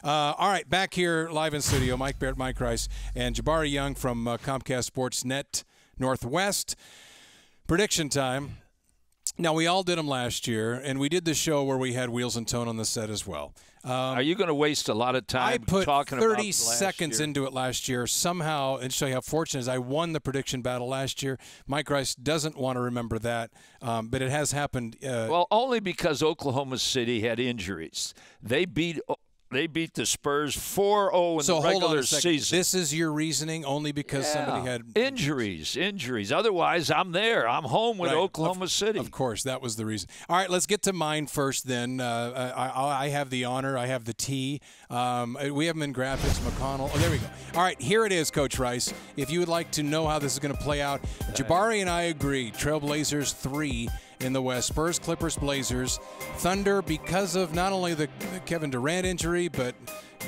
All right, back here live in studio, Mike Barrett, Mike Rice, and Jabari Young from Comcast Sports Net Northwest. Prediction time. Now, we all did them last year, and we did the show where we had Wheels and Tone on the set as well. Are you going to waste a lot of time talking about 30 seconds into it last year. Somehow, and show you how fortunate it is, I won the prediction battle last year. Mike Rice doesn't want to remember that, but it has happened. Well, only because Oklahoma City had injuries. They beat the Spurs 4-0 in the regular season. This is your reasoning only because somebody had injuries. Otherwise, I'm there. I'm home with Oklahoma City. Of course, that was the reason. All right, let's get to mine first then. I have the honor. I have the T. We have them in graphics. McConnell. Oh, there we go. All right, here it is, Coach Rice. If you would like to know how this is going to play out, Jabari and I agree. Trailblazers 3 in the West. Spurs, Clippers, Blazers. Thunder, because of not only the Kevin Durant injury, but,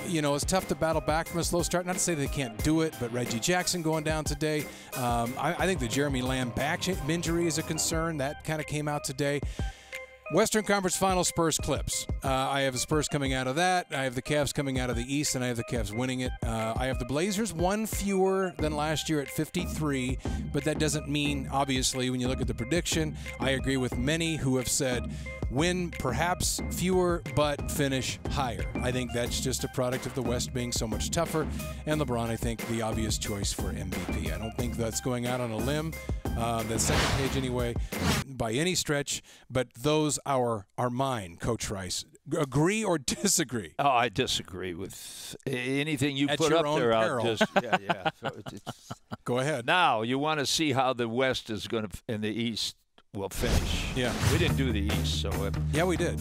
you know, it's tough to battle back from a slow start. Not to say they can't do it, but Reggie Jackson going down today. I think the Jeremy Lamb back injury is a concern. That kind of came out today. Western Conference Finals, Spurs, Clips. I have the Spurs coming out of that. I have the Cavs coming out of the East, and I have the Cavs winning it. I have the Blazers one fewer than last year at 53, but that doesn't mean, obviously, when you look at the prediction, I agree with many who have said win perhaps fewer, but finish higher. I think that's just a product of the West being so much tougher, and LeBron, I think, the obvious choice for MVP. I don't think that's going out on a limb. That second page anyway, by any stretch, but those are mine, Coach Rice. Agree or disagree? Oh, I disagree with anything you At put your up own there. peril. Yeah. So Go ahead. Now, you want to see how the West is going to, and the East will finish. Yeah. We didn't do the East, so. Yeah, we did.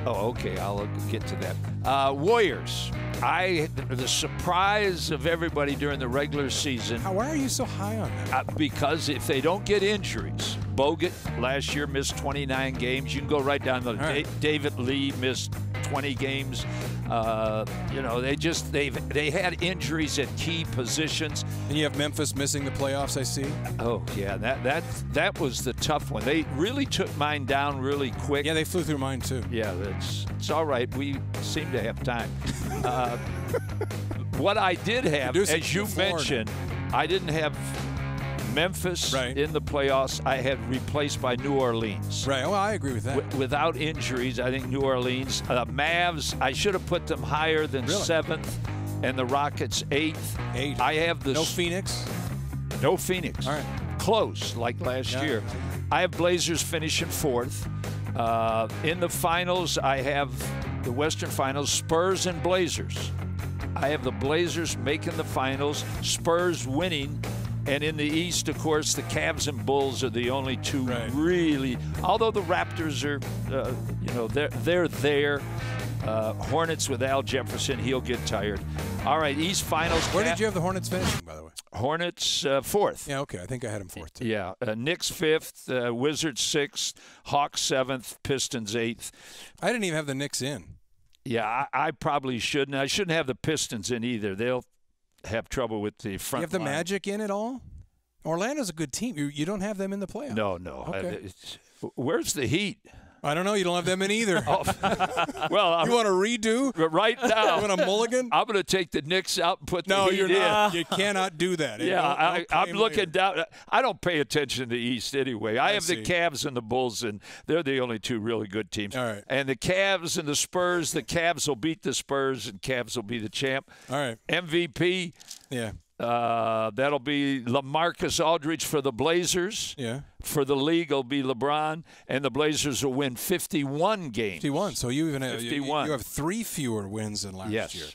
Oh, okay. I'll get to that. Warriors. The surprise of everybody during the regular season. Why are you so high on that? Because if they don't get injuries, Bogut last year missed 29 games. You can go right down the David Lee missed 20 games. You know, they had injuries at key positions. And you have Memphis missing the playoffs, I see. Oh yeah, that was the tough one. They really took mine down really quick. Yeah, they flew through mine too. Yeah, it's all right. We seem to have time. What I did have, as you mentioned, I didn't have Memphis in the playoffs. I had replaced by New Orleans. Right. Well, I agree with that. Without injuries, I think New Orleans. Mavs, I should have put them higher than 7th, and the Rockets 8th. I have the no Phoenix. No Phoenix. All right. Close, like last year. I have Blazers finishing 4th. In the finals, I have the Western Finals, Spurs and Blazers. I have the Blazers making the finals, Spurs winning, and in the East, of course, the Cavs and Bulls are the only two really. Although the Raptors are, you know, they're there. Hornets with Al Jefferson, he'll get tired. All right, East Finals. Where did you have the Hornets finishing, by the way? Hornets 4th. Yeah, okay. I think I had them 4th too. Yeah, Knicks 5th, Wizards 6th, Hawks 7th, Pistons 8th. I didn't even have the Knicks in. Yeah, I probably shouldn't. I shouldn't have the Pistons in either. They'll have trouble with the front. You have the line. Magic in at all? Orlando's a good team. You don't have them in the playoffs. No. Okay. Where's the Heat? I don't know. You don't have them in either. Well, you want to redo? Right now. You want a mulligan? I'm going to take the Knicks out and put the Heat you're in. not. You cannot do that. Yeah, I'm looking down. I don't pay attention to the East anyway. I have the Cavs and the Bulls, and they're the only two really good teams. All right. And the Cavs and the Spurs, the Cavs will beat the Spurs, and Cavs will be the champ. All right. MVP. Yeah. That'll be LaMarcus Aldridge for the Blazers. Yeah. For the league, it'll be LeBron, and the Blazers will win 51 games. 51. So you even have 51. You have 3 fewer wins than last year. Yes.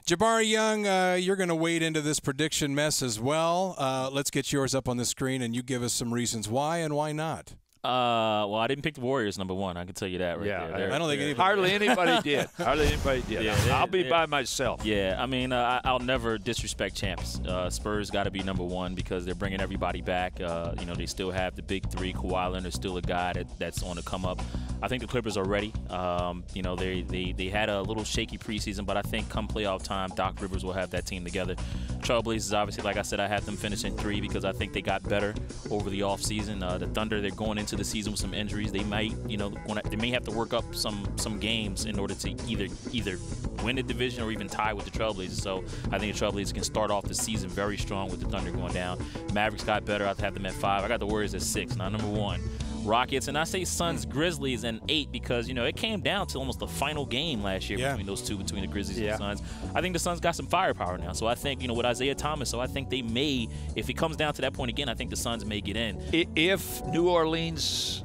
Jabari Young, you're going to wade into this prediction mess as well. Let's get yours up on the screen, and you give us some reasons why and why not. Well, I didn't pick the Warriors number 1. I can tell you that right there. I don't think hardly anybody did. Hardly anybody did. Yeah, I'll be by myself. Yeah, I mean, I'll never disrespect champs. Spurs got to be number 1 because they're bringing everybody back. You know, they still have the big 3. Kawhi Leonard's still a guy that's on the come up. I think the Clippers are ready. You know, they had a little shaky preseason, but I think come playoff time, Doc Rivers will have that team together. Trailblazers, obviously, like I said, I have them finishing 3 because I think they got better over the offseason. The Thunder, they're going into the season with some injuries. They might, they may have to work up some games in order to either win the division or even tie with the Trailblazers. So I think the Trailblazers can start off the season very strong with the Thunder going down. Mavericks got better. I have them at 5. I got the Warriors at 6. Now, number 1. Rockets, and I say Suns, Grizzlies, and 8 because, it came down to almost the final game last year between those two, between the Grizzlies and the Suns. I think the Suns got some firepower now. So I think, with Isaiah Thomas, so I think they may, if it comes down to that point again, I think the Suns may get in. If New Orleans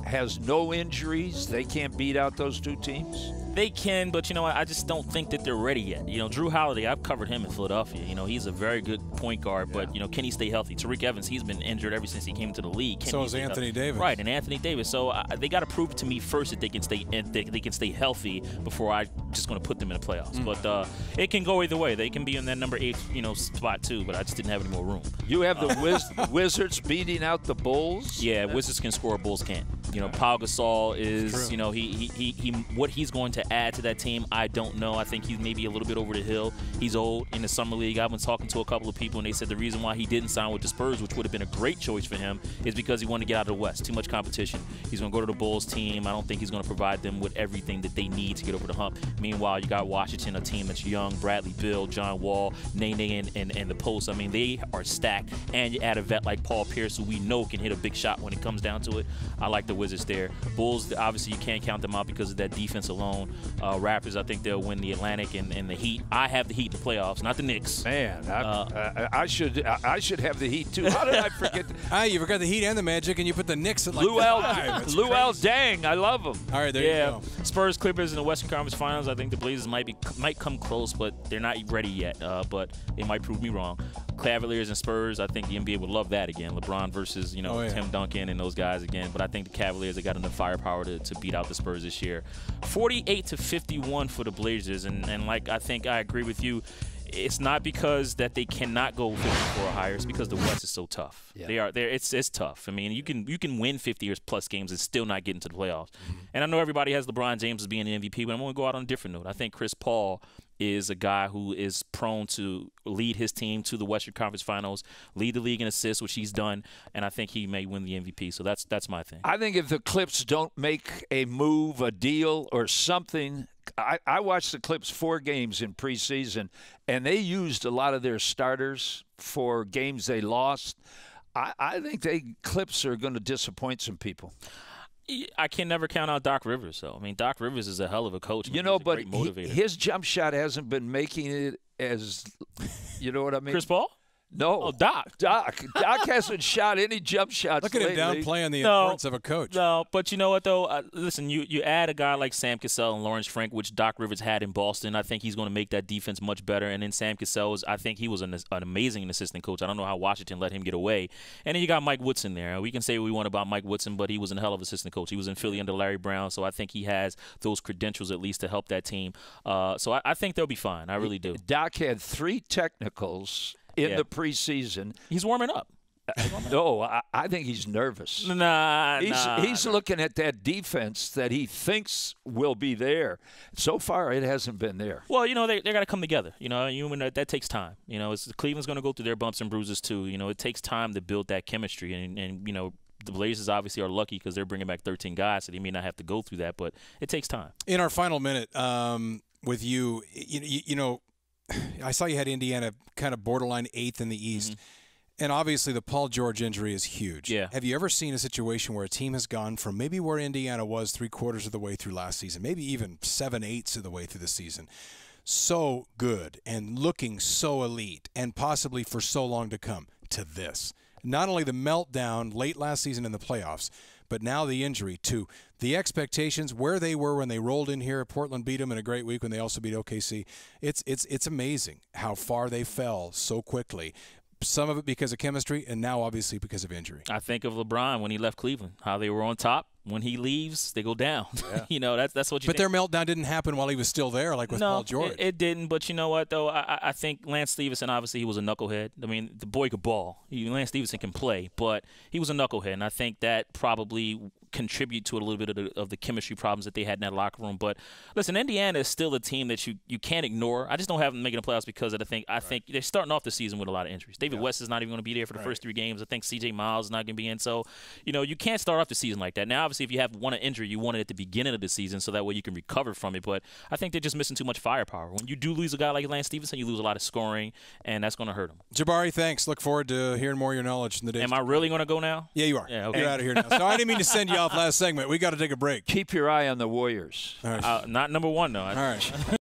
has no injuries, they can't beat out those two teams? They can, but I just don't think that they're ready yet. Drew Holiday, I've covered him in Philadelphia. He's a very good point guard, but can he stay healthy? Tariq Evans, he's been injured ever since he came into the league. So is Anthony Davis. Right, and Anthony Davis. So they got to prove to me first that they can stay healthy before I just going to put them in the playoffs. But it can go either way. They can be in that number 8, spot too. But I just didn't have any more room. You have the Wizards beating out the Bulls. Yeah, Wizards can score, Bulls can't. Pau Gasol is, he what he's going to add to that team, I don't know. I think he's maybe a little bit over the hill. He's old in the summer league. I've been talking to a couple of people, and they said the reason why he didn't sign with the Spurs, which would have been a great choice for him, is because he wanted to get out of the West. Too much competition. He's going to go to the Bulls team. I don't think he's going to provide them with everything that they need to get over the hump. Meanwhile, you got Washington, a team that's young, Bradley Beal, John Wall, Nene, and the post. I mean, they are stacked. And you add a vet like Paul Pierce, who we know can hit a big shot when it comes down to it. I like the Wizards there. Bulls, obviously, you can't count them out because of that defense alone. Raptors, I think they'll win the Atlantic and the Heat. I have the Heat in the playoffs, not the Knicks. Man, I should have the Heat too. How did I forget? You forgot the Heat and the Magic, and you put the Knicks at like Luol 5. Deng, I love him. All right, there you go. Spurs, Clippers in the Western Conference Finals. I think the Blazers might come close, but they're not ready yet. But they might prove me wrong. Cavaliers and Spurs, I think the NBA would love that again. LeBron versus Tim Duncan and those guys again. But I think the Cavaliers have got enough firepower to beat out the Spurs this year. 48-51 for the Blazers, and like I think I agree with you. It's not because that they cannot go 54 or higher. It's because the West is so tough. Yeah. It's tough. I mean, you can win 50 or plus games and still not get into the playoffs. And I know everybody has LeBron James as being the MVP, but I'm going to go out on a different note. I think Chris Paul is a guy who is prone to lead his team to the Western Conference Finals, lead the league in assists, which he's done, and I think he may win the MVP. So that's my thing. I think if the Clips don't make a move, a deal, or something, I watched the Clips 4 games in preseason, and they used a lot of their starters for games they lost. I think Clips are going to disappoint some people. I can never count out Doc Rivers, though. I mean, Doc Rivers is a hell of a coach. But his jump shot hasn't been making it as, you know what I mean? Chris Paul? No. Oh, Doc. Doc hasn't shot any jump shots. Look at him downplaying the importance of a coach. No, but you know what, though? Listen, you add a guy like Sam Cassell and Lawrence Frank, which Doc Rivers had in Boston. I think he's going to make that defense much better. And then Sam Cassell, I think he was an amazing assistant coach. I don't know how Washington let him get away. And then you got Mike Woodson there. We can say what we want about Mike Woodson, but he was a hell of an assistant coach. He was in Philly under Larry Brown, so I think he has those credentials at least to help that team. So I think they'll be fine. I really do. Doc had 3 technicals in the preseason. He's warming up. No, I think he's nervous. He's looking at that defense that he thinks will be there. So far, it hasn't been there. Well, they got to come together. That takes time. Cleveland's going to go through their bumps and bruises too. It takes time to build that chemistry, and the Blazers obviously are lucky because they're bringing back 13 guys, so they may not have to go through that, but it takes time. In our final minute with you, I saw you had Indiana kind of borderline 8th in the East. And obviously the Paul George injury is huge. Yeah. Have you ever seen a situation where a team has gone from maybe where Indiana was 3/4 of the way through last season, maybe even 7/8 of the way through the season, so good and looking so elite and possibly for so long to come, to this? Not only the meltdown late last season in the playoffs, but now the injury to the expectations, where they were when they rolled in here. Portland beat them in a great week when they also beat OKC. It's amazing how far they fell so quickly. Some of it because of chemistry, and now obviously because of injury. I think of LeBron when he left Cleveland, how they were on top. When he leaves, they go down. Yeah. That's what you. But their meltdown didn't happen while he was still there, like with Paul George. It didn't. But you know what, though? I think Lance Stevenson, obviously, he was a knucklehead. I mean, the boy could ball. Lance Stevenson can play, but he was a knucklehead, and I think that probably contribute to a little bit of the chemistry problems that they had in that locker room. But listen, Indiana is still a team that you can't ignore. I just don't have them making the playoffs because of I think they're starting off the season with a lot of injuries. David West is not even going to be there for the first 3 games. I think C.J. Miles is not going to be in. So, you can't start off the season like that. Now, obviously, if you have one injury, you want it at the beginning of the season so that way you can recover from it. But I think they're just missing too much firepower. When you do lose a guy like Lance Stevenson, you lose a lot of scoring, and that's going to hurt them. Jabari, thanks. Look forward to hearing more of your knowledge in the days. Am I really going to go now? Yeah, you are. Yeah, okay. You're out of here now. So I didn't mean to send you off last segment. We got to take a break. Keep your eye on the Warriors. All right. Not number 1, though. All right.